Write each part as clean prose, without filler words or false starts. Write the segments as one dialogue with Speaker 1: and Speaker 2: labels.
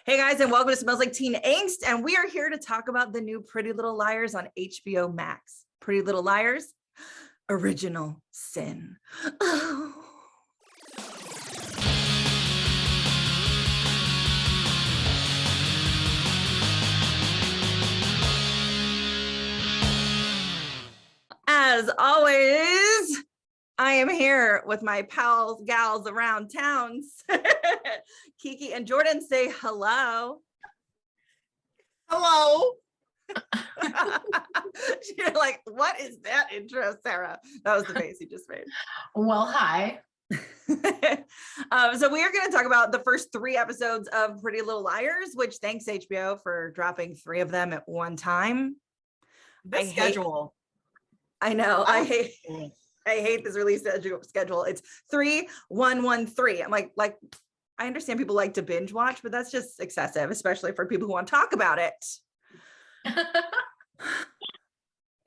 Speaker 1: Hey guys, and welcome to Smells Like Teen Angst, and we are here to talk about the new Pretty Little Liars on HBOMax. Pretty Little Liars, Original Sin. Oh. As always, I am here with my pals, gals around towns. Keiki and Jordan, say hello.
Speaker 2: Hello.
Speaker 1: You're like, what is that intro, Sarah? That was the face you just made.
Speaker 2: Well, hi.
Speaker 1: So we are going to talk about the first 3 episodes of Pretty Little Liars, which thanks HBO for dropping 3 of them at one time.
Speaker 2: This schedule.
Speaker 1: I know. I hate this release schedule. It's 3-1-1-3. I'm like, I understand people like to binge watch, but that's just excessive, especially for people who want to talk about it.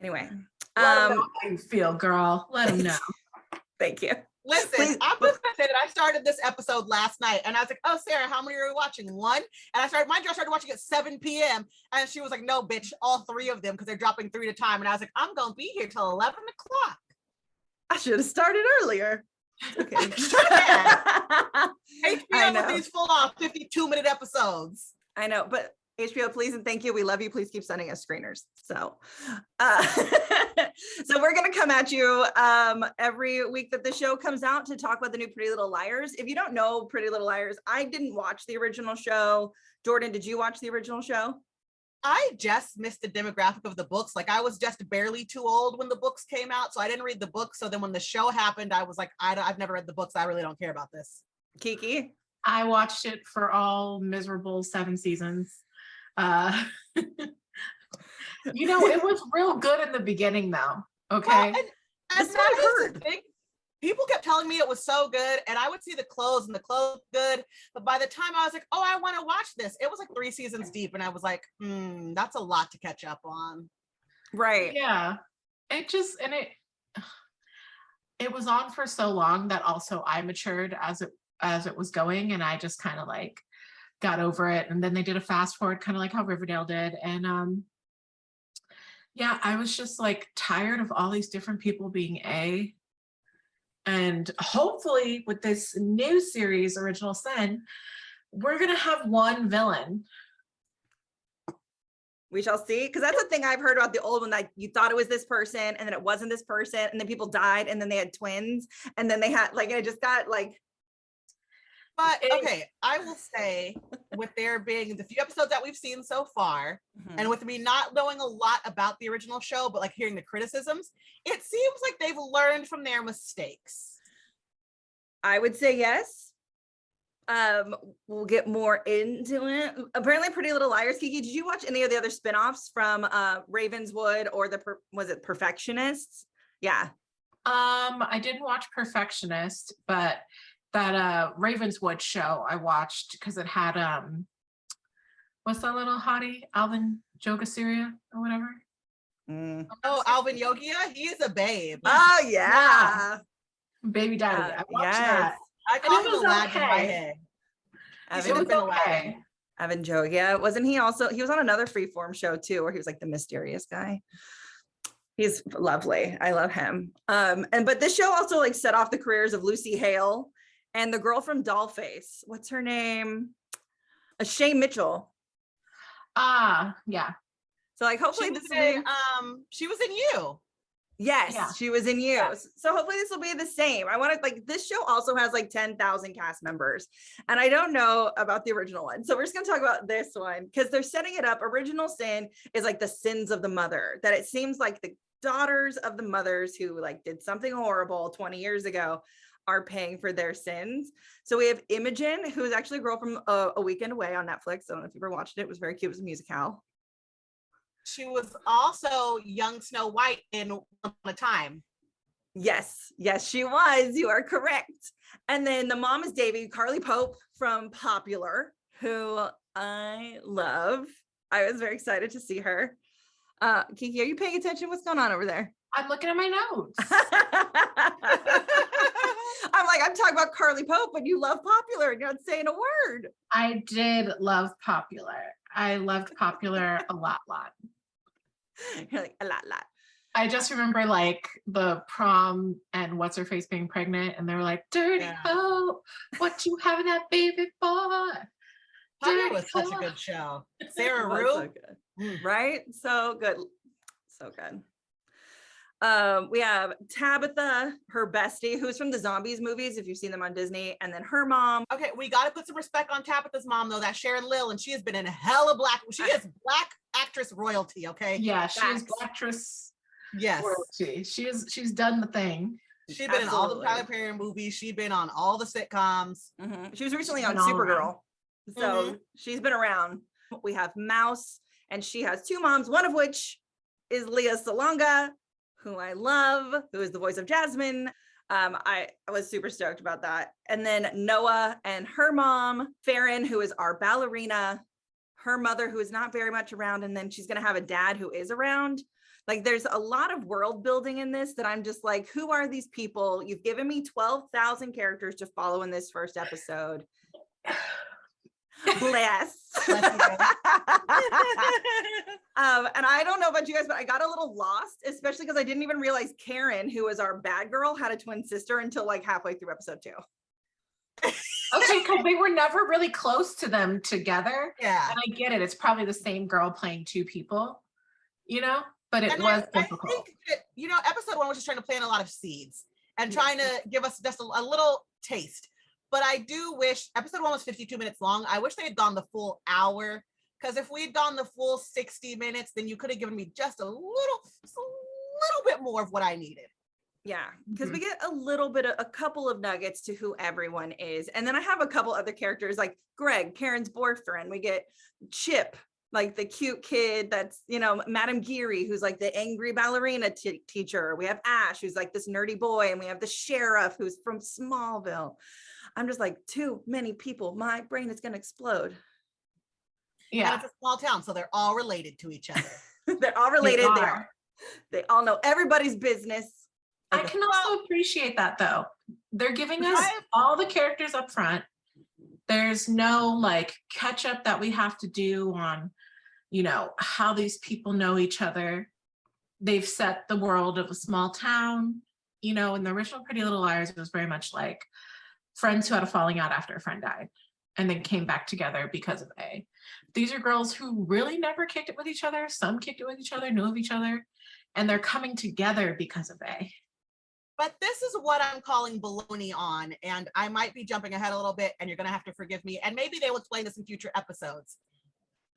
Speaker 1: Anyway,
Speaker 2: let them know how you feel, girl. Let them know.
Speaker 1: Thank you.
Speaker 3: Listen,
Speaker 1: Please.
Speaker 3: I'm just gonna say that I started this episode last night, and I was like, "Oh, Sarah, how many are we watching? 1?" And I started watching at 7 p.m. And she was like, "No, bitch, all 3 of them because they're dropping 3 at a time." And I was like, "I'm gonna be here till 11 o'clock."
Speaker 1: I should have started earlier. Okay.
Speaker 3: HBO with these full-on 52-minute episodes.
Speaker 1: I know, but HBO, please and thank you. We love you. Please keep sending us screeners. So we're going to come at you every week that the show comes out to talk about the new Pretty Little Liars. If you don't know Pretty Little Liars, I didn't watch the original show. Jordan, did you watch the original show?
Speaker 3: I just missed the demographic of the books. Like, I was just barely too old when the books came out, so I didn't read the books. So then when the show happened, I was like, I've never read the books. I really don't care about this.
Speaker 1: Keiki?
Speaker 2: I watched it for all miserable 7 seasons. It was real good in the beginning, though. Okay.
Speaker 3: Well, and that is the thing. People kept telling me it was so good, and I would see the clothes good. But by the time I was like, "Oh, I want to watch this," it was like 3 seasons deep, and I was like, "That's a lot to catch up on."
Speaker 1: Right.
Speaker 2: Yeah. It was on for so long that also I matured as it was going, and I just kind of like got over it. And then they did a fast forward, kind of like how Riverdale did. And I was just like tired of all these different people being A. And hopefully with this new series, Original Sin, we're going to have one villain.
Speaker 1: We shall see. Because that's the thing I've heard about the old one, that you thought it was this person and then it wasn't this person. And then people died and then they had twins. And then they had it just got like.
Speaker 3: But okay, I will say, with there being the few episodes that we've seen so far, and with me not knowing a lot about the original show, but like hearing the criticisms, it seems like they've learned from their mistakes.
Speaker 1: I would say yes. We'll get more into it. Apparently, Pretty Little Liars. Keiki, did you watch any of the other spinoffs from Ravenswood or was it Perfectionists? Yeah.
Speaker 2: I didn't watch Perfectionist, but that Ravenswood show I watched because it had what's that little hottie, Alvin Jogasyria or whatever.
Speaker 3: Oh, Alvin Yogia, he is a babe.
Speaker 1: Oh yeah.
Speaker 2: Baby daddy. I watched that.
Speaker 3: I call him the lad in my head. He should have been okay.
Speaker 1: Alvin Jogia, wasn't he also? He was on another Freeform show too, where he was like the mysterious guy. He's lovely. I love him. But this show also like set off the careers of Lucy Hale and the girl from Dollface. What's her name? Shay Mitchell.
Speaker 2: Yeah.
Speaker 1: So like hopefully this will be
Speaker 3: she was in You.
Speaker 1: Yes,
Speaker 2: yeah.
Speaker 1: She was in You.
Speaker 3: Yeah.
Speaker 1: So hopefully this will be the same. I want to this show also has like 10,000 cast members, and I don't know about the original one. So we're just going to talk about this one because they're setting it up. Original Sin is like the sins of the mother, that it seems like the daughters of the mothers who like did something horrible 20 years ago are paying for their sins. So we have Imogen, who is actually a girl from A Weekend Away on Netflix. I don't know if you ever watched it. It was very cute. It was a musical.
Speaker 3: She was also young Snow White in Once Upon a Time.
Speaker 1: Yes, she was. You are correct. And then the mom is Davy, Carly Pope from Popular, who I love. I was very excited to see her. Keiki, are you paying attention? What's going on over there?
Speaker 2: I'm looking at my notes.
Speaker 1: I'm like, I'm talking about Carly Pope, but you love Popular and you're not saying a word.
Speaker 2: I did love Popular. I loved Popular a lot.
Speaker 1: You're like, a lot.
Speaker 2: I just remember like the prom and what's her face being pregnant, and they were like, "Dirty Pope, what you having that baby for?"
Speaker 3: Popular was such a good show. Sarah Rue,
Speaker 1: so good. Right? So good. We have Tabitha, her bestie, who's from the Zombies movies, if you've seen them on Disney, and then her mom.
Speaker 3: Okay, we got to put some respect on Tabitha's mom, though. That's Sharon Lill, and she has been in hella she is Black actress royalty, okay?
Speaker 2: Yeah, she is Black actress royalty. She's done the thing.
Speaker 3: She's been in all the Tyler Perry movies. She's been on all the sitcoms.
Speaker 1: Mm-hmm. She was recently on Supergirl. So she's been around. We have Mouse, and she has two moms, one of which is Leah Salonga, who I love, who is the voice of Jasmine. I was super stoked about that. And then Noah and her mom, Farron, who is our ballerina, her mother, who is not very much around, and then she's going to have a dad who is around. Like, there's a lot of world building in this that I'm just like, who are these people? You've given me 12,000 characters to follow in this first episode. Bless. And I don't know about you guys, but I got a little lost, especially because I didn't even realize Karen, who was our bad girl, had a twin sister until like halfway through episode 2.
Speaker 2: Okay, because they were never really close to them together.
Speaker 3: Yeah.
Speaker 2: And I get it. It's probably the same girl playing two people, you know? But it was difficult.
Speaker 3: I think that, episode 1 was just trying to plant a lot of seeds and trying to give us just a little taste. But I do wish episode 1 was 52 minutes long. I wish they had gone the full hour, because if we had gone the full 60 minutes, then you could have given me just a little bit more of what I needed.
Speaker 1: Yeah, because we get a couple of nuggets to who everyone is. And then I have a couple other characters like Greg, Karen's boyfriend. We get Chip, like the cute kid that's, Madame Geary, who's like the angry ballerina teacher. We have Ash, who's like this nerdy boy. And we have the sheriff, who's from Smallville. I'm just like, too many people. My brain is going to explode.
Speaker 3: Yeah. And it's a small town, so they're all related to each other.
Speaker 1: They're all related. They all know everybody's business.
Speaker 2: I can also appreciate that, though. They're giving us all the characters up front. There's no like catch up that we have to do on, how these people know each other. They've set the world of a small town. In the original Pretty Little Liars, it was very much like friends who had a falling out after a friend died and then came back together because of A. These are girls who really never kicked it with each other. Some kicked it with each other, knew of each other, and they're coming together because of A.
Speaker 3: But this is what I'm calling baloney on, and I might be jumping ahead a little bit, and you're going to have to forgive me, and maybe they will explain this in future episodes.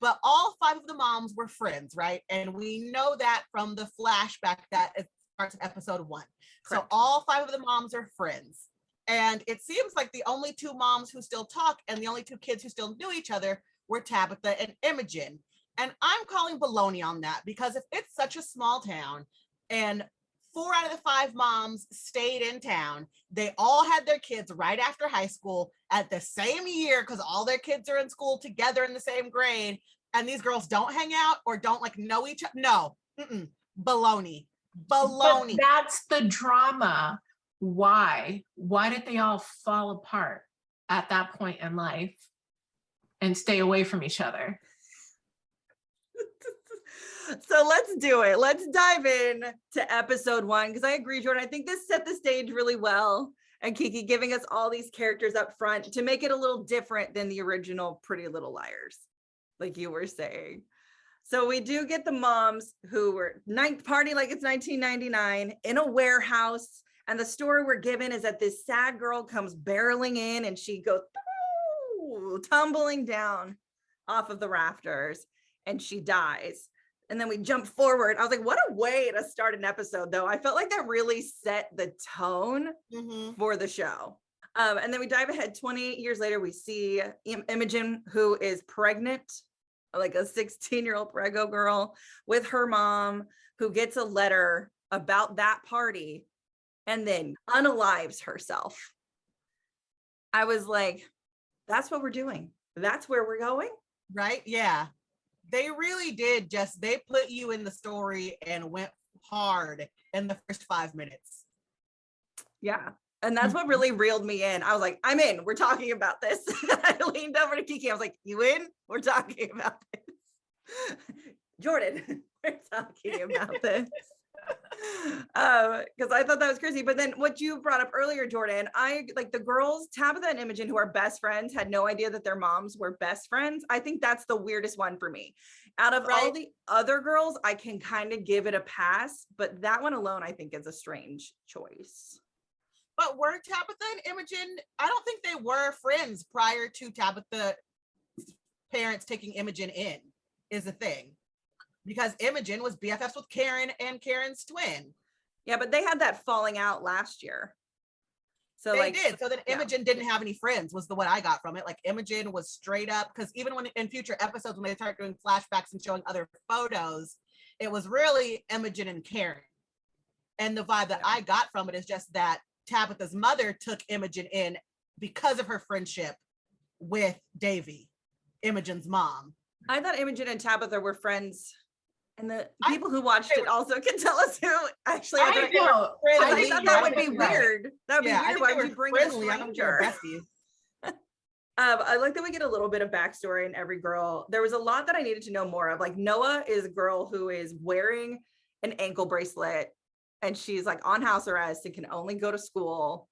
Speaker 3: But all 5 of the moms were friends, right? And we know that from the flashback that it starts in episode 1. Correct. So all 5 of the moms are friends. And it seems like the only 2 moms who still talk and the only 2 kids who still knew each other were Tabitha and Imogen. And I'm calling baloney on that, because if it's such a small town and 4 out of the 5 moms stayed in town, they all had their kids right after high school at the same year, because all their kids are in school together in the same grade, and these girls don't hang out or don't like know each other. No, baloney. But
Speaker 2: that's the drama. Why did they all fall apart at that point in life and stay away from each other?
Speaker 1: So let's do it. Let's dive in to episode 1, because I agree, Jordan. I think this set the stage really well. And Keiki giving us all these characters up front to make it a little different than the original Pretty Little Liars, like you were saying. So we do get the moms who were ninth party like it's 1999 in a warehouse. And the story we're given is that this sad girl comes barreling in and she goes tumbling down off of the rafters and she dies. And then we jump forward. I was like, what a way to start an episode, though. I felt like that really set the tone for the show. And then we dive ahead 28 years later. We see Imogen, who is pregnant, like a 16-year-old prego girl with her mom, who gets a letter about that party and then unalives herself. I was like, that's what we're doing. That's where we're going.
Speaker 3: Right? Yeah. They really did they put you in the story and went hard in the first 5 minutes.
Speaker 1: Yeah. And that's what really reeled me in. I was like, I'm in. We're talking about this. I leaned over to Keiki. I was like, you in? We're talking about this. Jordan, we're talking about this. Because I thought that was crazy. But then what you brought up earlier, Jordan, I like the girls, Tabitha and Imogen, who are best friends, had no idea that their moms were best friends. I think that's the weirdest one for me. Out of all the other girls, I can kind of give it a pass, but that one alone, I think, is a strange choice.
Speaker 3: But were Tabitha and Imogen, I don't think they were friends prior to Tabitha's parents taking Imogen in, is the thing. Because Imogen was BFFs with Karen and Karen's twin.
Speaker 1: Yeah, but they had that falling out last year. So
Speaker 3: they did. So then Imogen didn't have any friends, was the what I got from it. Like Imogen was straight up, because even when in future episodes, when they start doing flashbacks and showing other photos, it was really Imogen and Karen. And the vibe that I got from it is just that Tabitha's mother took Imogen in because of her friendship with Davy, Imogen's mom.
Speaker 1: I thought Imogen and Tabitha were friends, and the people who watched it also can tell us who actually. I thought that would be weird. That would be weird. Why would you bring a stranger? I like that we get a little bit of backstory in every girl. There was a lot that I needed to know more of. Like Noah is a girl who is wearing an ankle bracelet, and she's like on house arrest and can only go to school.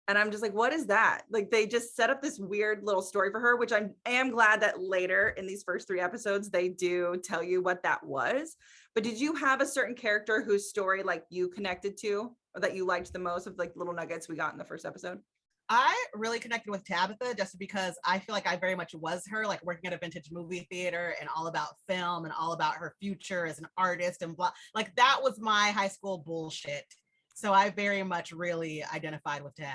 Speaker 1: And I'm just like, what is that? Like, they just set up this weird little story for her, which I am glad that later in these first 3 episodes, they do tell you what that was. But did you have a certain character whose story like you connected to, or that you liked the most of like little nuggets we got in the first episode?
Speaker 3: I really connected with Tabitha just because I feel like I very much was her, like working at a vintage movie theater and all about film and all about her future as an artist and blah. Like that was my high school bullshit. So I very much really identified with Tab.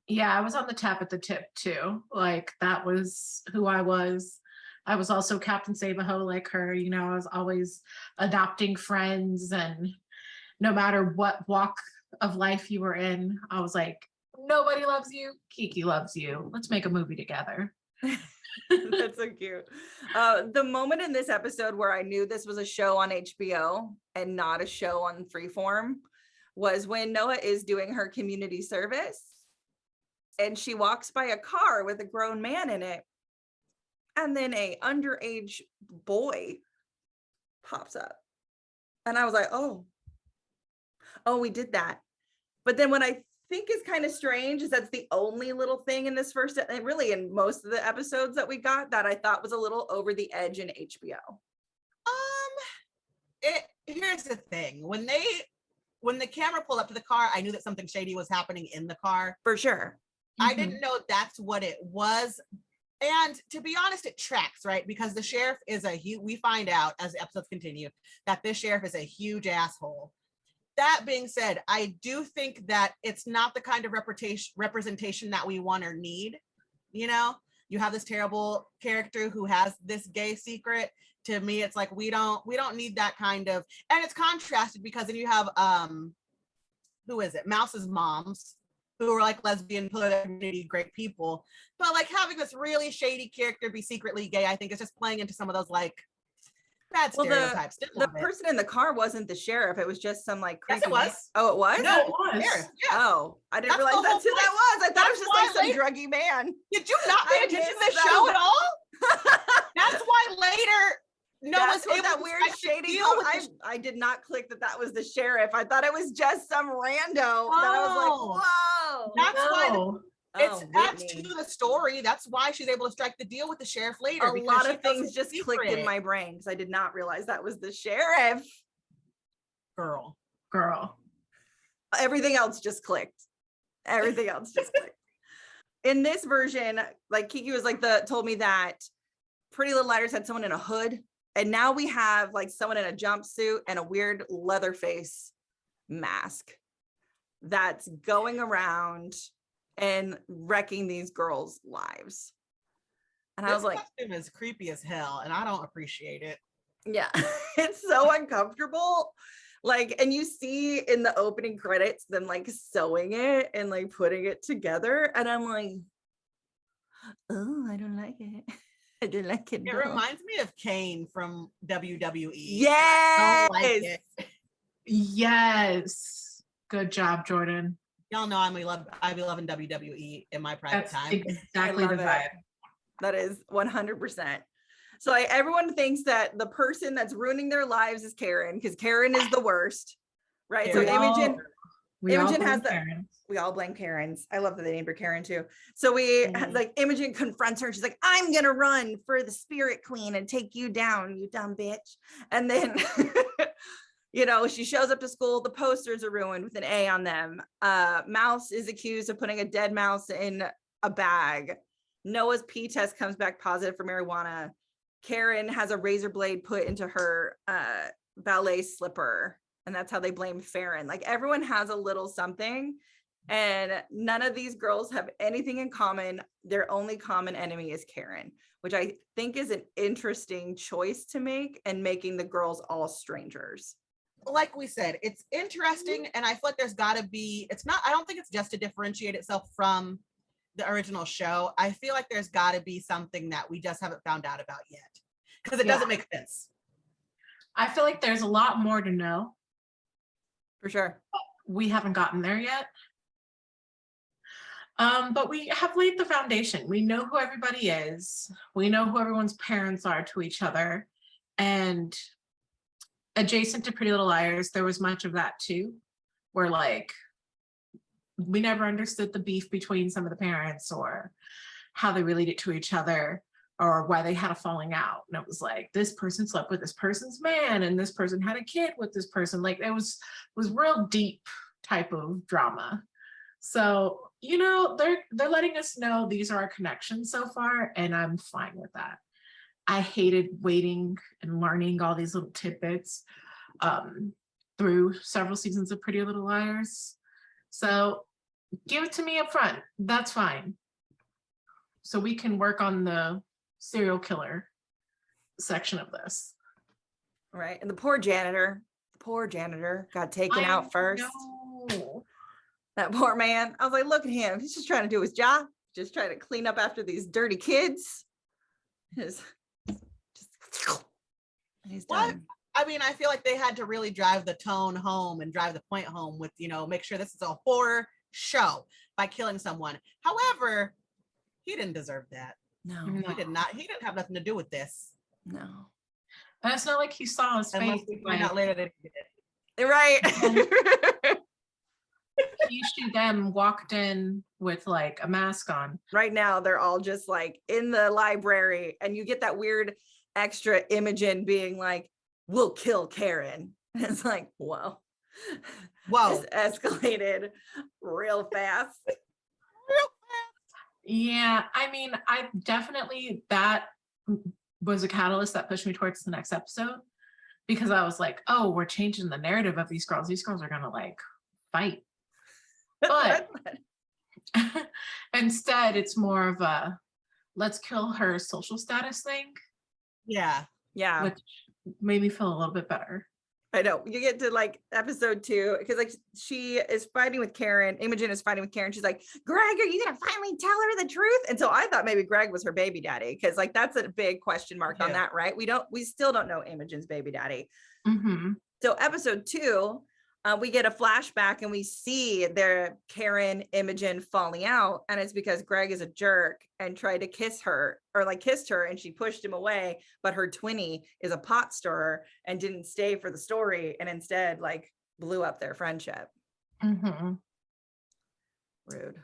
Speaker 2: Yeah, I was on the Tabitha tip too. Like that was who I was. I was also Captain Save-A-Ho like her. You know, I was always adopting friends, and no matter what walk of life you were in, I was like, nobody loves you. Keiki loves you. Let's make a movie together.
Speaker 1: That's so cute. The moment in this episode where I knew this was a show on HBO and not a show on Freeform was when Noah is doing her community service and she walks by a car with a grown man in it. And then a underage boy pops up. And I was like, oh, we did that. But then what I think is kind of strange is that's the only little thing in this first, and really in most of the episodes that we got that I thought was a little over the edge in HBO.
Speaker 3: Here's the thing. When the camera pulled up to the car, I knew that something shady was happening in the car.
Speaker 1: For sure.
Speaker 3: Mm-hmm. I didn't know that's what it was. And to be honest, it tracks, right? Because the sheriff is we find out as the episodes continue that this sheriff is a huge asshole. That being said, I do think that it's not the kind of representation that we want or need. You know, you have this terrible character who has this gay secret. To me, it's like we don't need that kind of, and it's contrasted because then you have who is it? Mouse's moms, who are like lesbian, pillar of the community, great people. But like having this really shady character be secretly gay, I think is just playing into some of those like bad stereotypes.
Speaker 1: The person in the car wasn't the sheriff. It was just some like creepy.
Speaker 3: Yes, it was.
Speaker 1: Man. Oh, it was?
Speaker 3: No, it was. Sheriff. Yeah.
Speaker 1: Oh, I didn't realize that's who that was. I thought it was just like some druggy man.
Speaker 3: Did you not pay attention to the show at all? That's why later Noah's able
Speaker 1: that weird shady. I did not click that was the sheriff. I thought it was just some rando. That I was like, whoa.
Speaker 3: That's why it adds to the story. That's why she's able to strike the deal with the sheriff later.
Speaker 1: A lot of things just clicked in my brain because I did not realize that was the sheriff.
Speaker 3: Girl.
Speaker 1: Everything else just clicked. In this version, like Keiki was like told me that Pretty Little Liars had someone in a hood. And now we have like someone in a jumpsuit and a weird leather face mask that's going around and wrecking these girls' lives. And I was like,
Speaker 3: this costume is creepy as hell, and I don't appreciate it.
Speaker 1: Yeah, it's so uncomfortable. Like, and you see in the opening credits them like sewing it and like putting it together, and I'm like, oh, I don't like it. I didn't like it.
Speaker 3: It reminds me of Kane from WWE.
Speaker 1: Yes.
Speaker 3: I don't like it.
Speaker 2: Yes. Good job, Jordan.
Speaker 3: Y'all know I be loving WWE in my private time.
Speaker 2: Exactly the vibe.
Speaker 1: That is 100%. So like, everyone thinks that the person that's ruining their lives is Karen, because Karen is the worst, right? So Imogen has we all blame Karens. I love that they named her Karen too. So like Imogen confronts her. She's like, I'm gonna run for the Spirit Queen and take you down, you dumb bitch. And then you know, she shows up to school, the posters are ruined with an A on them. Mouse is accused of putting a dead mouse in a bag. Noah's pee test comes back positive for marijuana. Karen has a razor blade put into her ballet slipper, and that's how they blame Farron. Like, everyone has a little something, and none of these girls have anything in common. Their only common enemy is Karen, which I think is an interesting choice to make, and making the girls all strangers.
Speaker 3: Like we said, it's interesting, and I feel like there's got to be, I don't think it's just to differentiate itself from the original show. I feel like there's got to be something that we just haven't found out about yet, because it doesn't make sense.
Speaker 2: I feel like there's a lot more to know.
Speaker 1: For sure.
Speaker 2: We haven't gotten there yet. But we have laid the foundation. We know who everybody is. We know who everyone's parents are to each other. And adjacent to Pretty Little Liars, there was much of that too, where like, we never understood the beef between some of the parents, or how they related to each other, or why they had a falling out. And it was like, this person slept with this person's man, and this person had a kid with this person. Like, it was real deep type of drama. So, you know, they're letting us know these are our connections so far, and I'm fine with that. I hated waiting and learning all these little tidbits through several seasons of Pretty Little Liars. So give it to me up front. That's fine. So we can work on the serial killer section of this.
Speaker 1: Right. And the poor janitor got taken out first.
Speaker 2: No.
Speaker 1: That poor man. I was like, look at him. He's just trying to do his job. Just trying to clean up after these dirty kids. He's done.
Speaker 3: I mean, I feel like they had to really drive the tone home and drive the point home with, you know, make sure this is a horror show by killing someone. However, he didn't deserve that.
Speaker 1: No.
Speaker 3: He did not. He didn't have nothing to do with this.
Speaker 1: No.
Speaker 2: And it's not like he saw his
Speaker 3: Unless
Speaker 2: face.
Speaker 3: we find out later that he did.
Speaker 1: Right.
Speaker 2: He them walked in with like a mask on.
Speaker 1: Right now, they're all just like in the library, and you get that weird extra Imogen being like, we'll kill Karen. And it's like, whoa. This escalated real fast.
Speaker 2: Yeah, I mean, I definitely, that was a catalyst that pushed me towards the next episode, because I was like, oh, we're changing the narrative of these girls. These girls are gonna like fight. But instead, it's more of a let's kill her social status thing.
Speaker 3: Yeah.
Speaker 1: Yeah.
Speaker 2: Which made me feel a little bit better.
Speaker 1: I know. You get to like episode 2, because like she is fighting with Karen. Imogen is fighting with Karen. She's like, Greg, are you gonna finally tell her the truth? And so I thought maybe Greg was her baby daddy, because like that's a big question mark on that, right? We still don't know Imogen's baby daddy.
Speaker 2: Mm-hmm.
Speaker 1: So episode 2, we get a flashback, and we see their Karen Imogen falling out, and it's because Greg is a jerk and tried to kiss her, or like kissed her, and she pushed him away, but her twinnie is a pot stirrer and didn't stay for the story, and instead like blew up their friendship.
Speaker 2: Mm-hmm.
Speaker 1: Rude.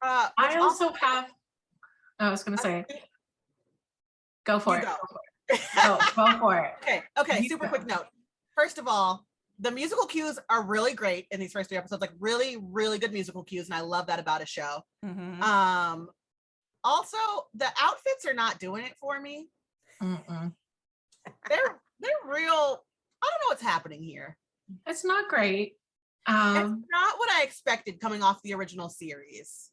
Speaker 2: I also have, I was gonna say, go for it. Go for it.
Speaker 3: Okay, super quick note. First of all, the musical cues are really great in these first 3 episodes, like really, really good musical cues. And I love that about a show.
Speaker 1: Mm-hmm.
Speaker 3: Also, the outfits are not doing it for me.
Speaker 2: Mm-mm.
Speaker 3: They're real. I don't know what's happening here.
Speaker 2: It's not great.
Speaker 3: It's not what I expected coming off the original series.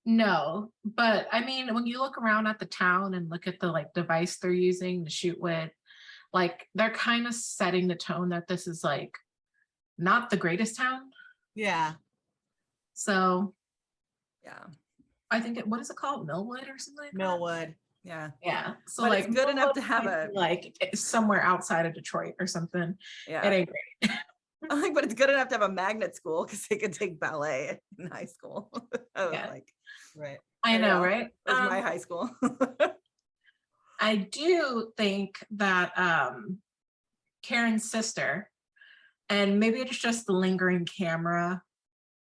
Speaker 2: No, but I mean, when you look around at the town and look at the like device they're using to shoot with, like they're kind of setting the tone that this is like not the greatest town.
Speaker 3: Yeah.
Speaker 2: So
Speaker 1: yeah,
Speaker 2: I think what is it called? Millwood or something like
Speaker 3: Millwood.
Speaker 1: Yeah.
Speaker 2: Yeah. So
Speaker 1: but
Speaker 2: like
Speaker 1: it's good enough to have a
Speaker 2: like somewhere outside of Detroit or something.
Speaker 1: Yeah.
Speaker 2: It ain't great.
Speaker 1: I'm like, but it's good enough to have a magnet school because they could take ballet in high school. I was like,
Speaker 3: right.
Speaker 2: I know, right?
Speaker 1: That was my high school.
Speaker 2: I do think that Karen's sister, and maybe it's just the lingering camera,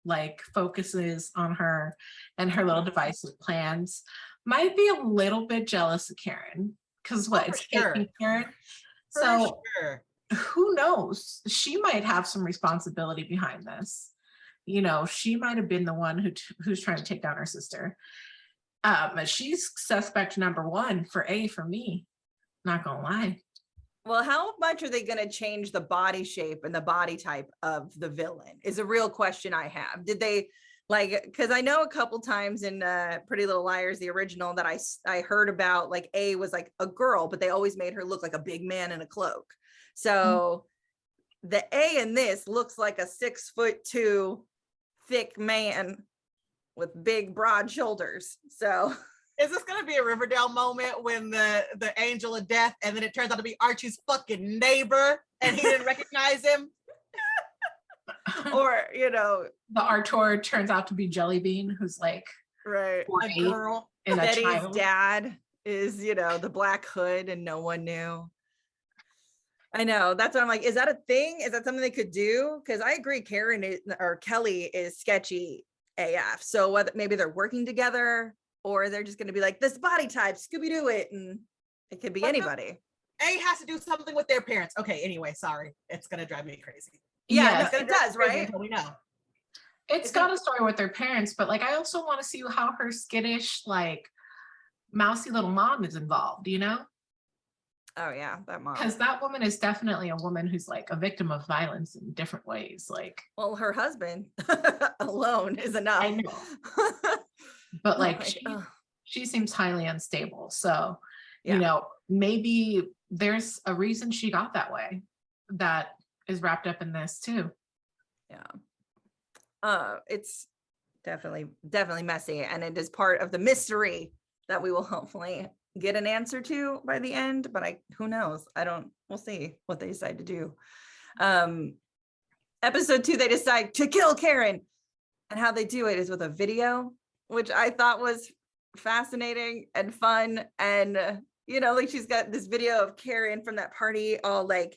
Speaker 2: like focuses on her and her little divisive plans, might be a little bit jealous of Karen. Because it's taking Karen. So who knows? She might have some responsibility behind this. You know, she might have been the one who's trying to take down her sister. She's suspect number one for me. Not gonna lie.
Speaker 1: Well, how much are they going to change the body shape and the body type of the villain is a real question I have. Did they because I know a couple times in Pretty Little Liars, the original, that I heard about, like, A was like a girl, but they always made her look like a big man in a cloak. So the A in this looks like a 6'2" thick man with big broad shoulders. So
Speaker 3: is this going to be a Riverdale moment when the angel of death, and then it turns out to be Archie's fucking neighbor and he didn't recognize him?
Speaker 1: Or, you know,
Speaker 2: the Artur turns out to be Jellybean, who's like
Speaker 1: a girl, and Betty's dad is, you know, the Black Hood, and no one knew. I know, that's what I'm like, is that a thing? Is that something they could do? Because I agree, Kelly is sketchy AF. So whether maybe they're working together, or they're just going to be like, this body type, Scooby-Doo it, and it could be anybody.
Speaker 3: A has to do something with their parents. Okay, anyway, sorry, it's going to drive me crazy.
Speaker 1: Yeah, no, it does, right?
Speaker 3: We know.
Speaker 2: It's got a story with their parents, but like I also want to see how her skittish, like mousy little mom is involved, you know?
Speaker 1: Oh yeah, that mom.
Speaker 2: Because that woman is definitely a woman who's like a victim of violence in different ways. Like,
Speaker 1: well, her husband alone is enough.
Speaker 2: I know. But like she seems highly unstable. So, you know, maybe there's a reason she got that way that is wrapped up in this too.
Speaker 1: It's definitely messy, and it is part of the mystery that we will hopefully get an answer to by the end, but who knows? We'll see what they decide to do. Episode 2, they decide to kill Karen, and how they do it is with a video, which I thought was fascinating and fun. And you know, like, she's got this video of Karen from that party, all like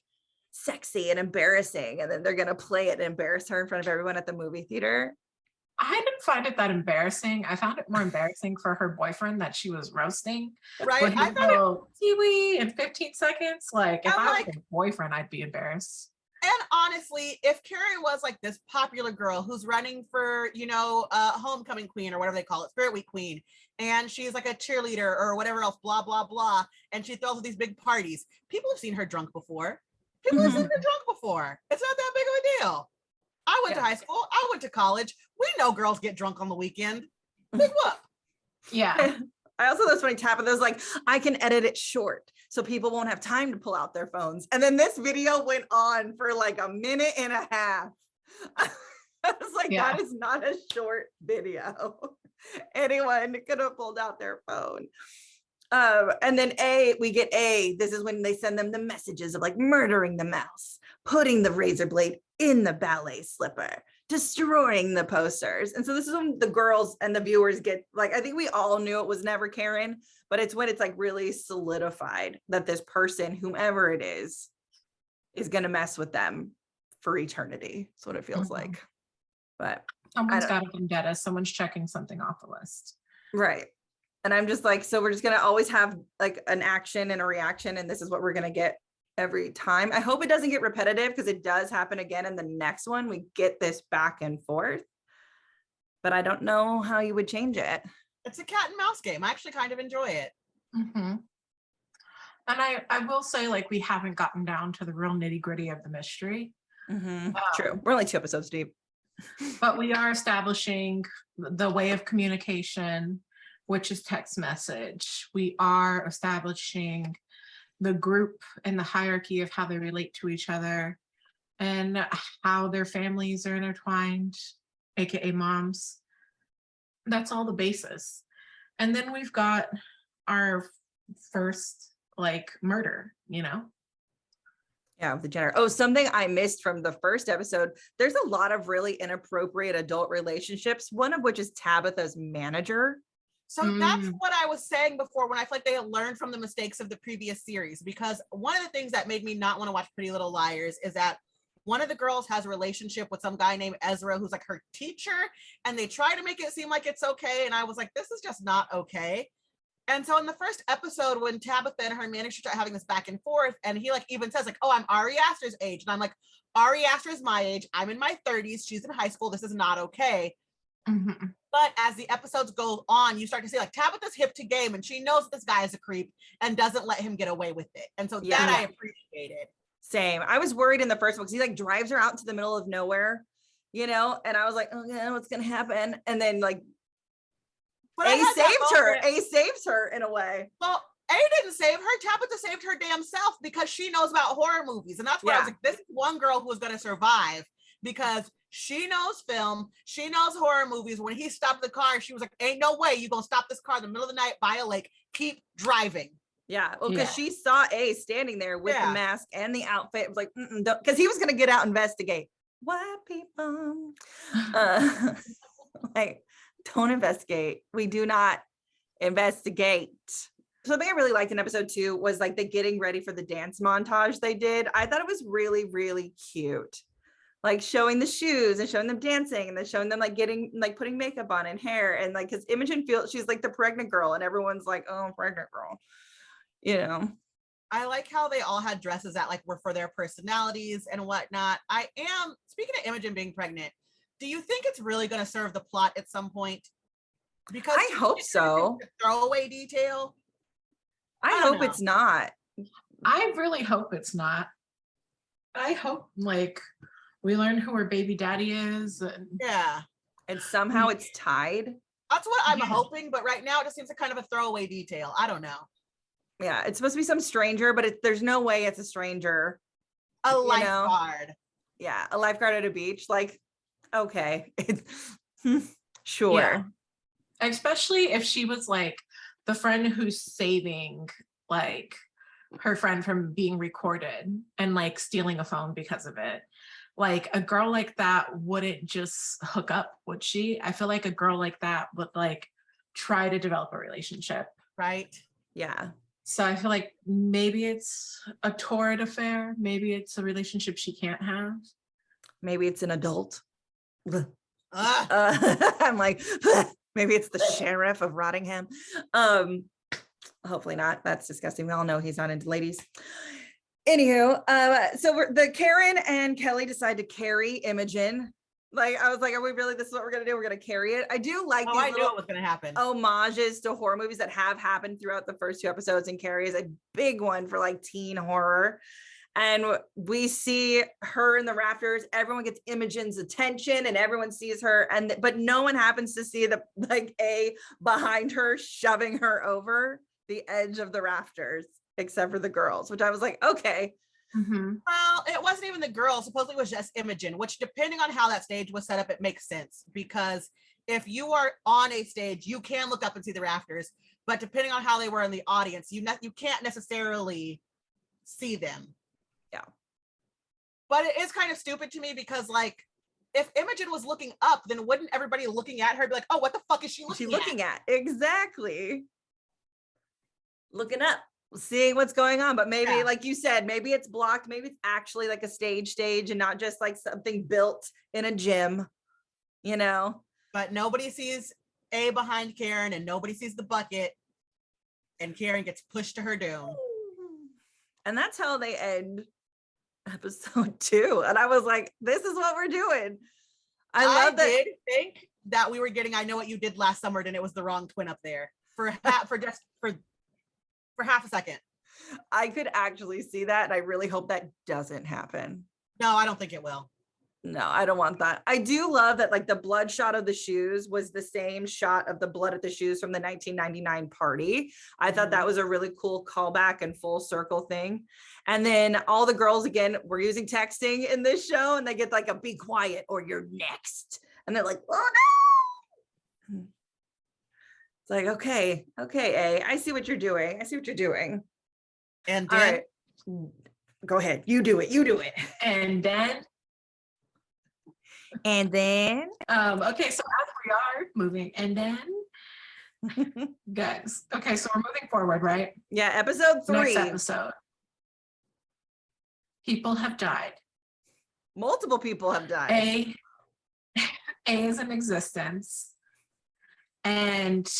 Speaker 1: sexy and embarrassing, and then they're gonna play it and embarrass her in front of everyone at the movie theater.
Speaker 2: I didn't find it that embarrassing. I found it more embarrassing for her boyfriend that she was roasting.
Speaker 3: Right.
Speaker 2: I thought Kiwi in 15 seconds. Like, if I was a boyfriend, I'd be embarrassed.
Speaker 3: And honestly, if Karen was like this popular girl who's running for, you know, homecoming queen or whatever they call it, Spirit Week queen, and she's like a cheerleader or whatever else, blah, blah, blah, and she throws these big parties, people have seen her drunk before. People have seen her drunk before. It's not that big of a deal. I went to high school. I went to college. We know girls get drunk on the weekend. Big whoop.
Speaker 2: Yeah.
Speaker 1: I also, that's when I tap it. There's like, I can edit it short so people won't have time to pull out their phones. And then this video went on for like a minute and a half. I was like, that is not a short video. Anyone could have pulled out their phone. And then we get this is when they send them the messages of like murdering the mouse, putting the razor blade in the ballet slipper, destroying the posters. And so this is when the girls and the viewers get like, I think we all knew it was never Karen, but it's when it's like really solidified that this person, whomever it is going to mess with them for eternity. That's what it feels like. But
Speaker 2: someone's got a vendetta. Someone's checking something off the list.
Speaker 1: Right. And I'm just like, so we're just going to always have like an action and a reaction. And this is what we're going to get every time. I hope it doesn't get repetitive, because it does happen again in the next one. We get this back and forth, but I don't know how you would change it.
Speaker 3: It's a cat and mouse game. I actually kind of enjoy it.
Speaker 2: Mm-hmm. And I will say, like, we haven't gotten down to the real nitty gritty of the mystery.
Speaker 1: Mm-hmm. True. We're only 2 episodes deep.
Speaker 2: But we are establishing the way of communication, which is text message. We are establishing the group and the hierarchy of how they relate to each other and how their families are intertwined, aka moms. That's all the basis. And then we've got our first like murder, you know?
Speaker 1: Yeah, the gender. Oh, something I missed from the first episode. There's a lot of really inappropriate adult relationships, one of which is Tabitha's manager.
Speaker 3: So that's what I was saying before, when I feel like they had learned from the mistakes of the previous series, because one of the things that made me not want to watch Pretty Little Liars is that one of the girls has a relationship with some guy named Ezra, who's like her teacher, and they try to make it seem like it's okay. And I was like, this is just not okay. And so in the first episode, when Tabitha and her manager start having this back and forth, and he like even says like, oh, I'm Ari Aster's age. And I'm like, Ari Aster is my age. I'm in my 30s. She's in high school. This is not okay.
Speaker 2: Mm-hmm.
Speaker 3: But as the episodes go on, you start to see like Tabitha's hip to game, and she knows that this guy is a creep and doesn't let him get away with it. And so that I appreciated.
Speaker 1: Same. I was worried in the first one because he like drives her out into the middle of nowhere, you know, and I was like, oh yeah, what's gonna happen? And then like A saves her in a way.
Speaker 3: Well, A didn't save her. Tabitha saved her damn self because she knows about horror movies. And that's why I was like, this is one girl who is going to survive because she knows film. She knows horror movies. When he stopped the car, she was like, ain't no way you going to stop this car in the middle of the night by a lake. Keep driving.
Speaker 1: Yeah. Well, because she saw A standing there with the mask and the outfit. It was like, because he was going to get out and investigate. White people. Like, don't investigate. We do not investigate. Something I really liked in episode 2 was like the getting ready for the dance montage they did. I thought it was really, really cute. Like showing the shoes and showing them dancing and then showing them like getting like putting makeup on and hair and like because Imogen feels she's like the pregnant girl and everyone's like, oh, pregnant girl. You know.
Speaker 3: I like how they all had dresses that like were for their personalities and whatnot. I am speaking of Imogen being pregnant. Do you think it's really going to serve the plot at some point? Because
Speaker 1: I hope so.
Speaker 3: Throwaway detail.
Speaker 1: I hope it's not.
Speaker 2: I really hope it's not. I hope like we learn who her baby daddy is.
Speaker 1: And somehow it's tied.
Speaker 3: That's what I'm hoping. But right now it just seems like kind of a throwaway detail. I don't know.
Speaker 1: Yeah, it's supposed to be some stranger, but there's no way it's a stranger.
Speaker 3: A lifeguard.
Speaker 1: Yeah, a lifeguard at a beach. Like, okay. Sure.
Speaker 2: Yeah. Especially if she was like the friend who's saving like her friend from being recorded and like stealing a phone because of it. Like a girl like that wouldn't just hook up, would she? I feel like a girl like that would like try to develop a relationship.
Speaker 3: Right.
Speaker 1: Yeah.
Speaker 2: So I feel like maybe it's a torrid affair. Maybe it's a relationship she can't have.
Speaker 1: Maybe it's an adult. I'm like, maybe it's the sheriff of Rottingham. Hopefully not. That's disgusting. We all know he's not into ladies. Anywho, so the Karen and Kelly decide to carry Imogen. Like, I was like, are we really, this is what we're going to do? We're going to carry it. I do like these
Speaker 3: I knew it was going to happen.
Speaker 1: Homages to horror movies that have happened throughout the first 2 episodes, and Carrie is a big one for like teen horror. And we see her in the rafters. Everyone gets Imogen's attention and everyone sees her. But no one happens to see the like A behind her shoving her over the edge of the rafters, except for the girls, which I was like, okay.
Speaker 2: Mm-hmm.
Speaker 3: Well, it wasn't even the girls. Supposedly it was just Imogen, which depending on how that stage was set up, it makes sense. Because if you are on a stage, you can look up and see the rafters. But depending on how they were in the audience, you can't necessarily see them.
Speaker 1: Yeah.
Speaker 3: But it is kind of stupid to me because like, if Imogen was looking up, then wouldn't everybody looking at her be like, oh, what the fuck is she looking at?
Speaker 1: Exactly. Looking up, seeing what's going on. But maybe, like you said, maybe it's blocked. Maybe it's actually like a stage and not just like something built in a gym, you know?
Speaker 3: But nobody sees A behind Karen and nobody sees the bucket. And Karen gets pushed to her doom.
Speaker 1: And that's how they end episode 2. And I was like, this is what we're doing. I love that.
Speaker 3: I did think that we were getting I Know What You Did Last Summer, and it was the wrong twin up there for half a second.
Speaker 1: I could actually see that, and I really hope that doesn't happen.
Speaker 3: No, I don't think it will.
Speaker 1: No, I don't want that. I do love that like the blood shot of the shoes was the same shot of the blood at the shoes from the 1999 party. I thought that was a really cool callback and full circle thing. And then all the girls again were using texting in this show, and they get like a be quiet or you're next. And they're like, oh no. It's like, okay, A, I see what you're doing.
Speaker 3: And then
Speaker 1: Go ahead. You do it. You do it.
Speaker 2: And then. Okay, so as we are moving, and then. Guys, okay, so we're moving forward, right?
Speaker 1: Yeah, episode 3.
Speaker 2: Next episode. People have died.
Speaker 1: Multiple people have died.
Speaker 2: A is in existence. And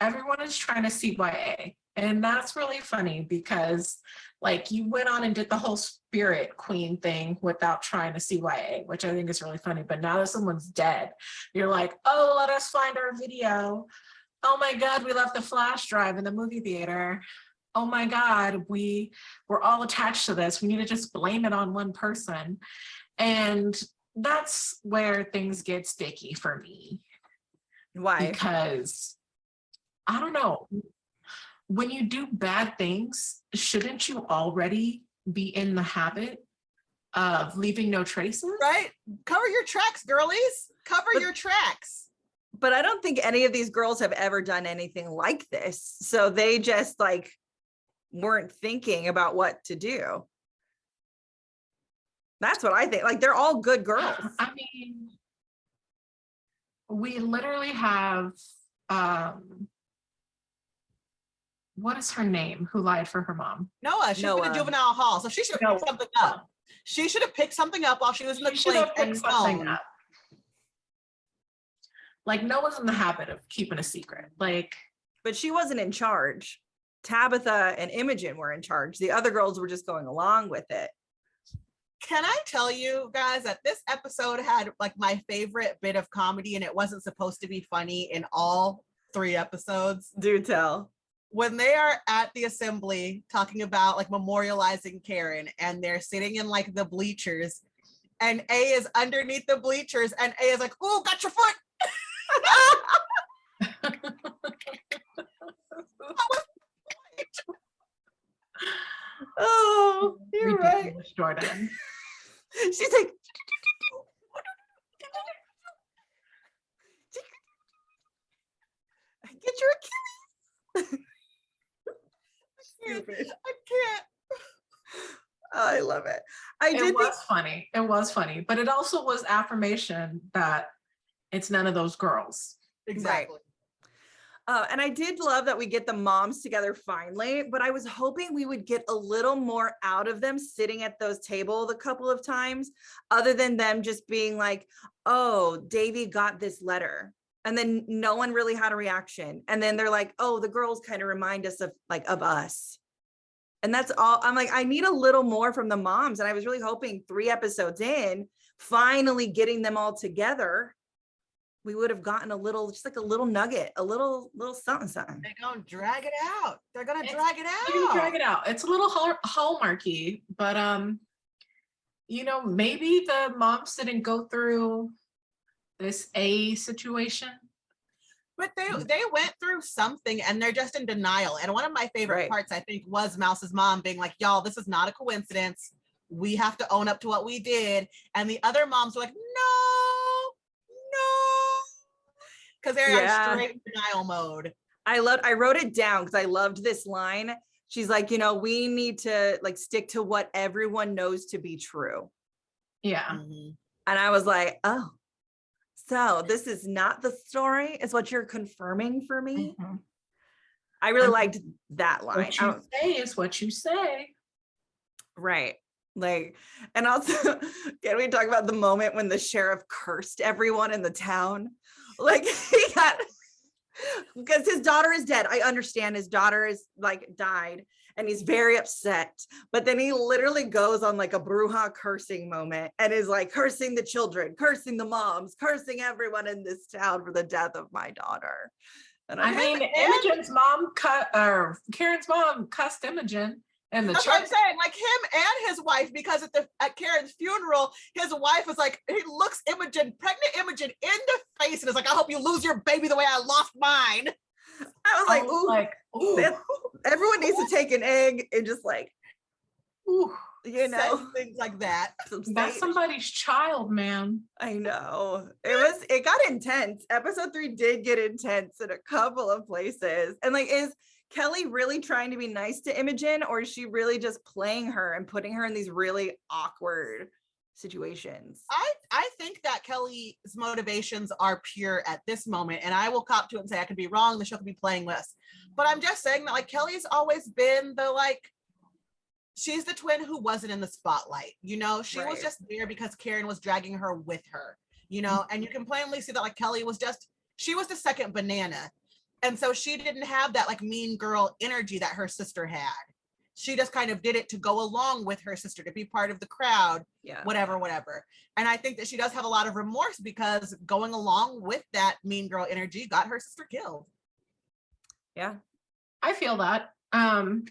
Speaker 2: everyone is trying to see why A. And that's really funny because like you went on and did the whole spirit queen thing without trying to see why A, which I think is really funny. But now that someone's dead, you're like, oh, let us find our video. Oh my God, we left the flash drive in the movie theater. Oh my God, we're all attached to this. We need to just blame it on one person. And that's where things get sticky for me.
Speaker 1: Why?
Speaker 2: Because, I don't know, when you do bad things, shouldn't you already be in the habit of leaving no traces?
Speaker 3: Right? Cover your tracks, girlies. Cover your tracks.
Speaker 1: But I don't think any of these girls have ever done anything like this. So they just like weren't thinking about what to do. That's what I think. Like they're all good girls.
Speaker 2: I mean, we literally have, what is her name? Who lied for her mom?
Speaker 3: Noah. She's been in juvenile hall. So she should have picked something up. She should have picked something up while she was in the clink and something up.
Speaker 2: Like no one's in the habit of keeping a secret. Like,
Speaker 1: but she wasn't in charge. Tabitha and Imogen were in charge. The other girls were just going along with it.
Speaker 3: Can I tell you guys that this episode had like my favorite bit of comedy, and it wasn't supposed to be funny in all 3 episodes?
Speaker 1: Do tell.
Speaker 3: When they are at the assembly talking about like memorializing Karen, and they're sitting in like the bleachers, and A is underneath the bleachers, and A is like, "Ooh, got your foot."
Speaker 1: Oh, you're right,
Speaker 2: Jordan.
Speaker 1: She's like, get your Achilles.
Speaker 3: I can't.
Speaker 1: I love it.
Speaker 2: It was funny, but it also was affirmation that it's none of those girls.
Speaker 3: Exactly.
Speaker 1: Right. And I did love that we get the moms together finally, but I was hoping we would get a little more out of them sitting at those tables a couple of times, other than them just being like, oh, Davy got this letter. And then no one really had a reaction. And then they're like, oh, the girls kind of remind us of us. And that's all. I'm like, I need a little more from the moms. And I was really hoping 3 episodes in, finally getting them all together, we would have gotten a little, just like a little nugget, a little something.
Speaker 3: They're gonna drag it out. They're gonna drag it out.
Speaker 2: They're gonna drag it out. It's a little hallmarky, but you know, maybe the moms didn't go through this A situation.
Speaker 3: But they went through something, and they're just in denial. And one of my favorite parts, I think, was Mouse's mom being like, y'all, this is not a coincidence. We have to own up to what we did. And the other moms were like, no. Because they're in straight denial mode. I
Speaker 1: wrote it down because I loved this line. She's like, you know, we need to like stick to what everyone knows to be true.
Speaker 2: Yeah.
Speaker 1: Mm-hmm. And I was like, oh, so this is not the story, is what you're confirming for me. Mm-hmm. I really liked that line.
Speaker 2: What you say is what you say.
Speaker 1: Right. Like, and also, can we talk about the moment when the sheriff cursed everyone in the town? Like he got, because his daughter is dead. I understand his daughter is like died and he's very upset, but then he literally goes on like a bruja cursing moment and is like cursing the children, cursing the moms, cursing everyone in this town for the death of my daughter. And
Speaker 2: Imogen's mom Karen's mom cussed Imogen. And
Speaker 3: that's what I'm saying, like him and his wife, because at Karen's funeral, his wife was like, he looks pregnant Imogen in the face and is like, I hope you lose your baby the way I lost mine.
Speaker 1: I was ooh. Everyone needs to take an egg and just like,
Speaker 3: ooh, you know, things like that.
Speaker 2: That's somebody's child, man.
Speaker 1: I know. It got intense. Episode 3 did get intense in a couple of places. And like, Kelly really trying to be nice to Imogen, or is she really just playing her and putting her in these really awkward situations?
Speaker 3: I think that Kelly's motivations are pure at this moment, and I will cop to it and say I could be wrong. The show could be playing with us, but I'm just saying that like Kelly's always been the like, she's the twin who wasn't in the spotlight. You know, she was just there because Karen was dragging her with her. You know, and you can plainly see that like Kelly was just, she was the second banana, and so she didn't have that like mean girl energy that her sister had. She just kind of did it to go along with her sister, to be part of the crowd, whatever. And I think that she does have a lot of remorse because going along with that mean girl energy got her sister killed.
Speaker 1: Yeah.
Speaker 2: I feel that. I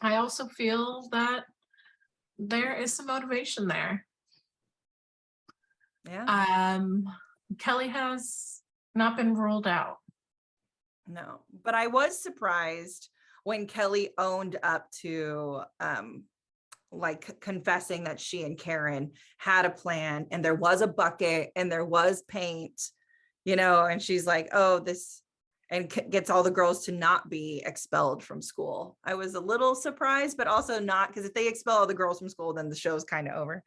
Speaker 2: also feel that there is some motivation there.
Speaker 1: Yeah.
Speaker 2: Kelly has not been ruled out.
Speaker 1: No, but I was surprised when Kelly owned up to like confessing that she and Karen had a plan and there was a bucket and there was paint, you know, and she's like, oh, this, and gets all the girls to not be expelled from school. I was a little surprised, but also not, because if they expel all the girls from school, then the show's kind of over,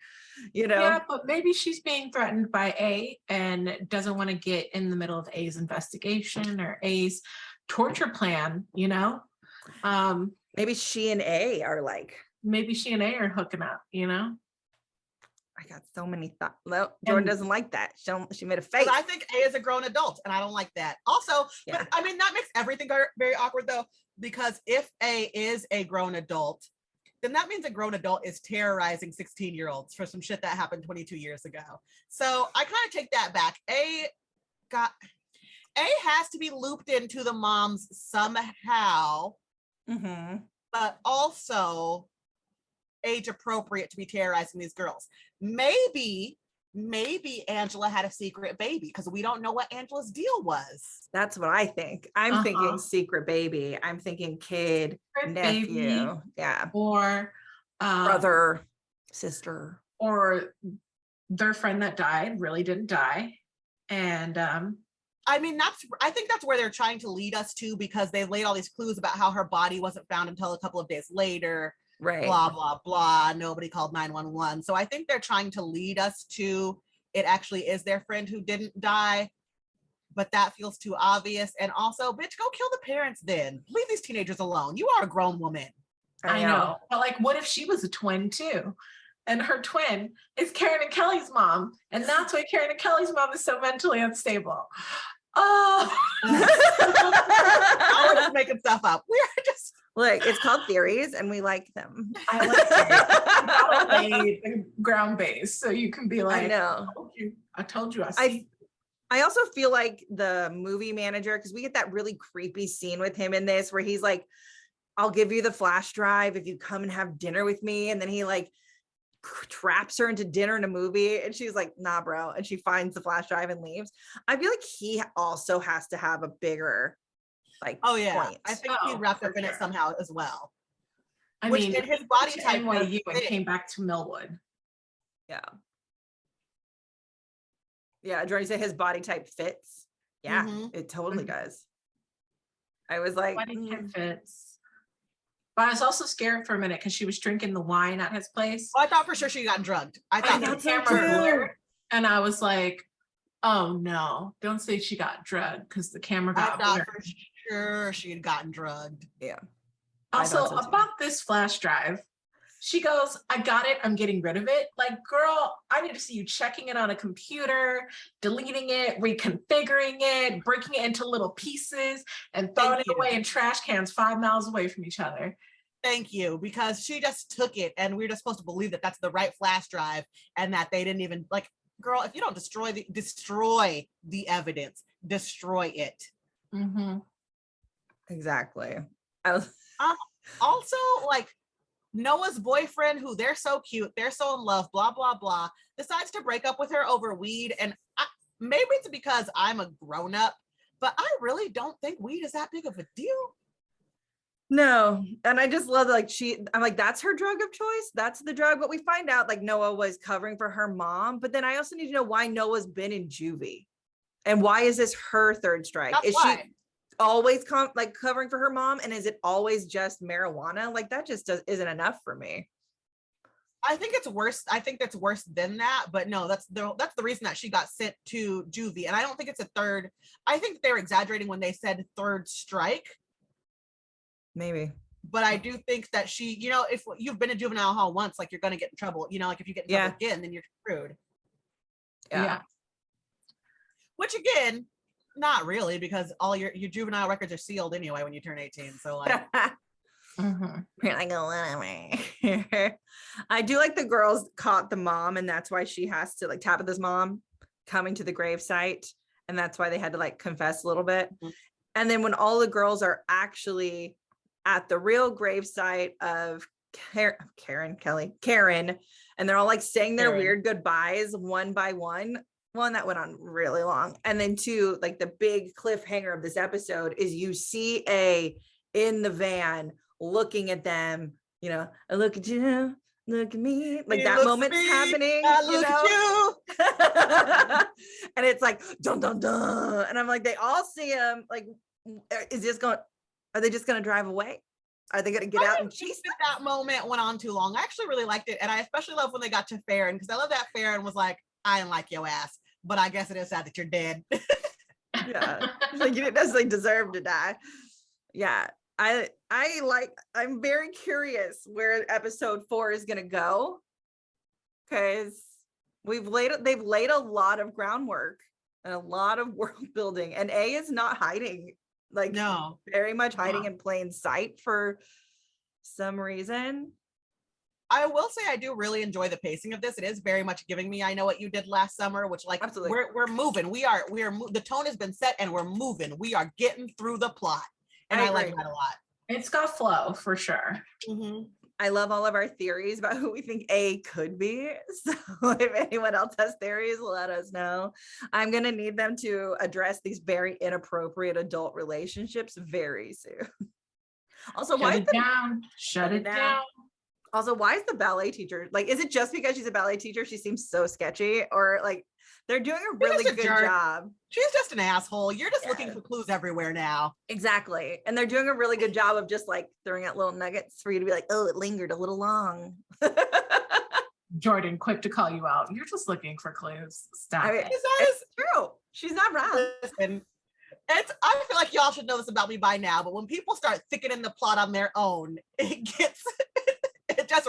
Speaker 1: you know?
Speaker 2: Yeah, but maybe she's being threatened by A and doesn't want to get in the middle of A's investigation or A's torture plan, you know?
Speaker 1: Maybe she and A are like,
Speaker 2: maybe she and A are hooking up, you know?
Speaker 1: I got so many thoughts. No, Jordan doesn't like that. She made a face.
Speaker 3: I think A is a grown adult, and I don't like that. Also, but I mean, that makes everything very awkward though, because if A is a grown adult, then that means a grown adult is terrorizing 16-year-olds for some shit that happened 22 years ago. So I kind of take that back. A has to be looped into the moms somehow, but also age appropriate to be terrorizing these girls. Maybe Angela had a secret baby, because we don't know what Angela's deal was.
Speaker 1: That's what I think. I'm thinking secret baby. I'm thinking kid, nephew,
Speaker 2: or
Speaker 1: brother, sister,
Speaker 2: or their friend that died really didn't die. And
Speaker 3: I mean, I think that's where they're trying to lead us to, because they laid all these clues about how her body wasn't found until a couple of days later.
Speaker 1: Right.
Speaker 3: Blah, blah, blah. Nobody called 911. So I think they're trying to lead us to it actually is their friend who didn't die, but that feels too obvious. And also, bitch, go kill the parents then. Leave these teenagers alone. You are a grown woman.
Speaker 2: I know. But like, what if she was a twin too? And her twin is Karen and Kelly's mom. And that's why Karen and Kelly's mom is so mentally unstable. Oh.
Speaker 3: I was just making stuff up. We're just...
Speaker 1: Look, it's called theories and we like them.
Speaker 2: I like it. It's ground based, so you can be like,
Speaker 1: I know.
Speaker 2: I told you.
Speaker 1: I also feel like the movie manager, because we get that really creepy scene with him in this where he's like, I'll give you the flash drive if you come and have dinner with me. And then he like traps her into dinner in a movie and she's like, nah, bro. And she finds the flash drive and leaves. I feel like he also has to have a bigger like point.
Speaker 3: I think he wrapped up in it somehow as well.
Speaker 2: I mean,
Speaker 3: in his body type
Speaker 2: NYU and came back to Millwood.
Speaker 1: Yeah, Jordan said his body type fits. Yeah, it totally does. I was like,
Speaker 2: body type fits. But I was also scared for a minute because she was drinking the wine at his place.
Speaker 3: Oh, I thought for sure she got drugged. I thought
Speaker 2: the camera blurred, and I was like, oh no, don't say she got drugged, because the camera got blurred.
Speaker 3: For sure she had gotten drugged.
Speaker 1: Yeah.
Speaker 2: Also, about this flash drive, she goes, I got it, I'm getting rid of it. Like, girl, I need to see you checking it on a computer, deleting it, reconfiguring it, breaking it into little pieces, and throwing it away in trash cans 5 miles away from each other.
Speaker 3: Thank you, because she just took it, and we're just supposed to believe that that's the right flash drive, and that they didn't even, like, girl, if you don't destroy the evidence, destroy it.
Speaker 1: Exactly.
Speaker 3: Also, like, Noah's boyfriend, who they're so cute, they're so in love, blah, blah, blah, decides to break up with her over weed. And maybe it's because I'm a grown-up, but I really don't think weed is that big of a deal.
Speaker 1: No. And I just love, like, I'm like, that's her drug of choice. That's the drug. But we find out, like, Noah was covering for her mom. But then I also need to know why Noah's been in juvie. And why is this her third strike?
Speaker 3: That's why.
Speaker 1: always like covering for her mom, and is it always just marijuana? Like that just isn't enough for me.
Speaker 3: I think it's worse. I think that's worse than that. But no, that's the reason that she got sent to juvie. And I don't think it's a third. I think they were exaggerating when they said third strike.
Speaker 1: Maybe.
Speaker 3: But I do think that she, you know, if you've been to juvenile hall once, like you're going to get in trouble. You know, like if you get in trouble again, then you're screwed.
Speaker 1: Yeah.
Speaker 3: Which again, not really, because all your juvenile records are sealed anyway when you turn 18. So like.
Speaker 1: You're like, oh, I do like the girls caught the mom, and that's why she has to like Tabitha's mom coming to the gravesite, and that's why they had to like confess a little bit. And then when all the girls are actually at the real gravesite of Karen, and they're all like saying their weird goodbyes one by one. One, that went on really long. And then two, like the big cliffhanger of this episode is you see A in the van looking at them, you know, I look at you, look at me, like that moment's happening, I look at you. And it's like dun dun dun, and I'm like, they all see him, like, are they just gonna drive away? Are they gonna get out and chase them?
Speaker 3: That moment went on too long. I actually really liked it, and I especially love when they got to Farron, because I love that Farron was like, I didn't like your ass, but I guess it is sad that you're dead.
Speaker 1: Yeah, like you didn't necessarily deserve to die. Yeah. I'm very curious where episode 4 is going to go, because they've laid a lot of groundwork and a lot of world building, and A is not hiding, like no, very much hiding in plain sight for some reason.
Speaker 3: I will say I do really enjoy the pacing of this. It is very much giving me I Know What You Did Last Summer, which like absolutely. We're moving. We are the tone has been set and we're moving. We are getting through the plot. And I like that a lot.
Speaker 2: It's got flow for sure.
Speaker 1: I love all of our theories about who we think A could be. So if anyone else has theories, let us know. I'm going to need them to address these very inappropriate adult relationships very soon. Also,
Speaker 2: Shut it down.
Speaker 1: Also, why is the ballet teacher, like, is it just because she's a ballet teacher she seems so sketchy, or like they're doing a really good job?
Speaker 3: She's just an asshole. You're just looking for clues everywhere now.
Speaker 1: Exactly. And they're doing a really good job of just like throwing out little nuggets for you to be like, oh, it lingered a little long.
Speaker 2: Jordan, quick to call you out. You're just looking for clues. Stop it.
Speaker 1: It's true. She's not wrong.
Speaker 3: Listen, I feel like y'all should know this about me by now, but when people start thickening the plot on their own, it just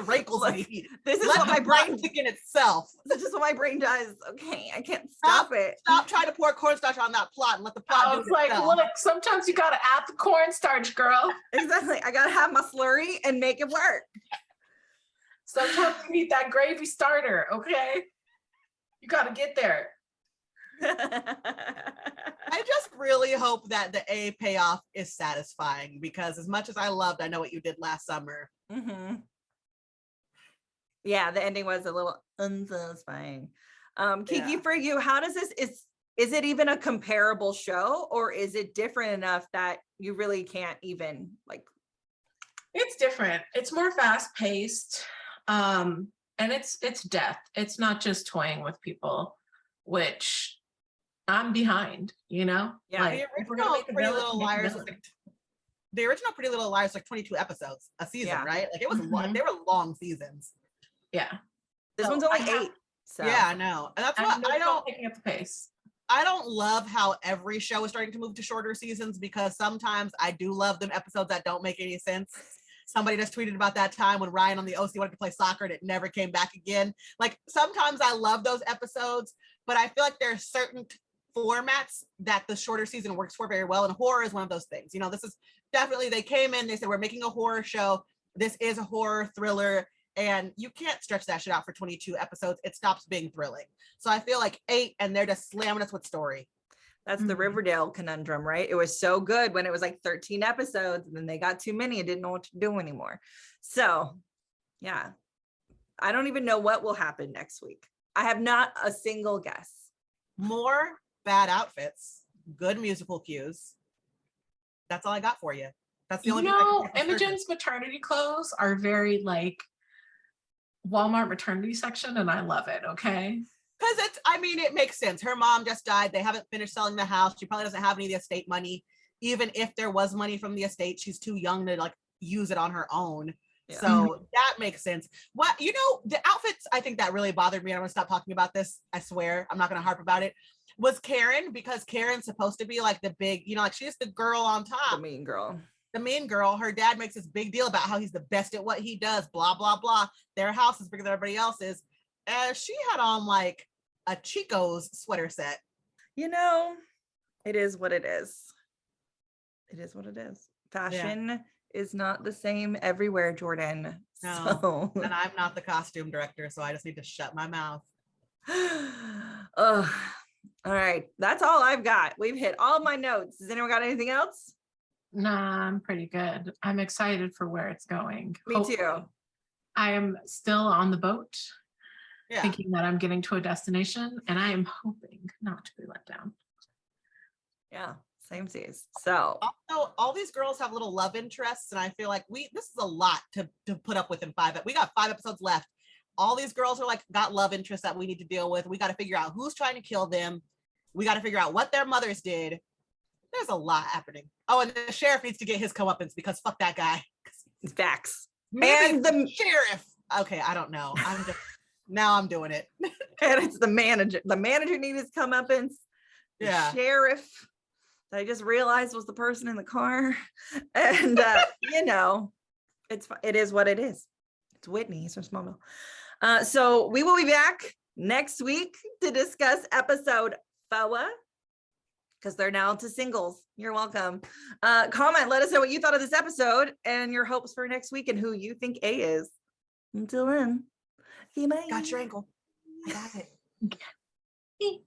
Speaker 3: rankles me.
Speaker 1: This is what my brain
Speaker 3: thicken itself.
Speaker 1: This is what my brain does. Okay, I can't stop it.
Speaker 3: Stop trying to pour cornstarch on that plot and let the plot do
Speaker 2: it's like, look, sometimes you gotta add the cornstarch, girl.
Speaker 1: Exactly. I gotta have my slurry and make it work.
Speaker 2: Sometimes you need that gravy starter, okay? You gotta get there.
Speaker 3: I just really hope that the A payoff is satisfying, because as much as I loved I Know What You Did Last Summer.
Speaker 1: Yeah, the ending was a little unsatisfying. Keiki, for you, how does this is it even a comparable show, or is it different enough that you really can't even like?
Speaker 2: It's different. It's more fast paced, and it's death. It's not just toying with people, which I'm behind. You know,
Speaker 1: yeah.
Speaker 2: Like,
Speaker 3: the original Pretty Little Liars like 22 episodes a season, right? Like it was they were long seasons.
Speaker 2: Yeah.
Speaker 1: This one's only 8. So
Speaker 3: yeah, I know. And that's what I don't
Speaker 2: picking up the pace.
Speaker 3: I don't love how every show is starting to move to shorter seasons, because sometimes I do love them episodes that don't make any sense. Somebody just tweeted about that time when Ryan on the OC wanted to play soccer and it never came back again. Like sometimes I love those episodes, but I feel like there are certain formats that the shorter season works for very well, and horror is one of those things. You know, this is definitely, they came in, they said, we're making a horror show. This is a horror thriller, and you can't stretch that shit out for 22 episodes. It stops being thrilling. So I feel like 8, and they're just slamming us with story.
Speaker 1: That's the Riverdale conundrum, right? It was so good when it was like 13 episodes, and then they got too many and didn't know what to do anymore. So yeah, I don't even know what will happen next week. I have not a single guess.
Speaker 3: More bad outfits, good musical cues. That's all I got for you. That's the only thing.
Speaker 2: Imogen's maternity clothes are very like Walmart maternity section, and I love it. Okay,
Speaker 3: because it makes sense. Her mom just died. They haven't finished selling the house. She probably doesn't have any of the estate money. even if there was money from the estate, she's too young to like use it on her own.
Speaker 1: Yeah.
Speaker 3: So that makes sense. What, you know, the outfits, I think that really bothered me. I'm gonna stop talking about this. I swear, I'm not gonna harp about it. Was Karen, because Karen's supposed to be like the big, you know, like she's the girl on top.
Speaker 1: The mean girl.
Speaker 3: The mean girl. Her dad makes this big deal about how he's the best at what he does, blah, blah, blah. Their house is bigger than everybody else's. And she had on like a Chico's sweater set.
Speaker 1: You know, it is what it is. It is what it is. Fashion is not the same everywhere, Jordan.
Speaker 3: No.
Speaker 1: So.
Speaker 3: And I'm not the costume director, so I just need to shut my mouth.
Speaker 1: Ugh. All right. That's all I've got. We've hit all my notes. Has anyone got anything else?
Speaker 2: Nah, I'm pretty good. I'm excited for where it's going.
Speaker 1: Me
Speaker 2: Hopefully.
Speaker 1: too.
Speaker 2: I am still on the boat,
Speaker 3: Yeah.
Speaker 2: thinking that I'm getting to a destination, and I am hoping not to be let down.
Speaker 1: Yeah. Same seas. So
Speaker 3: Also, all these girls have little love interests, and I feel like this is a lot to put up with in 5. We got 5 episodes left. All these girls are like got love interests that we need to deal with. We got to figure out who's trying to kill them. We got to figure out what their mothers did. There's a lot happening. Oh, and the sheriff needs to get his comeuppance because fuck that guy.
Speaker 1: facts.
Speaker 3: Maybe
Speaker 1: And the
Speaker 3: sheriff. Okay, I don't know. Now I'm doing it.
Speaker 1: and it's the manager. The manager needed his comeuppance. The
Speaker 3: Yeah.
Speaker 1: sheriff that I just realized was the person in the car. And you know, it is what it is. It's Whitney. He's from Smallville. So we will be back next week to discuss episode 4 because they're now to singles. You're welcome. Comment, let us know what you thought of this episode and your hopes for next week and who you think A is. Until then, bye.
Speaker 3: Got your ankle. I got it.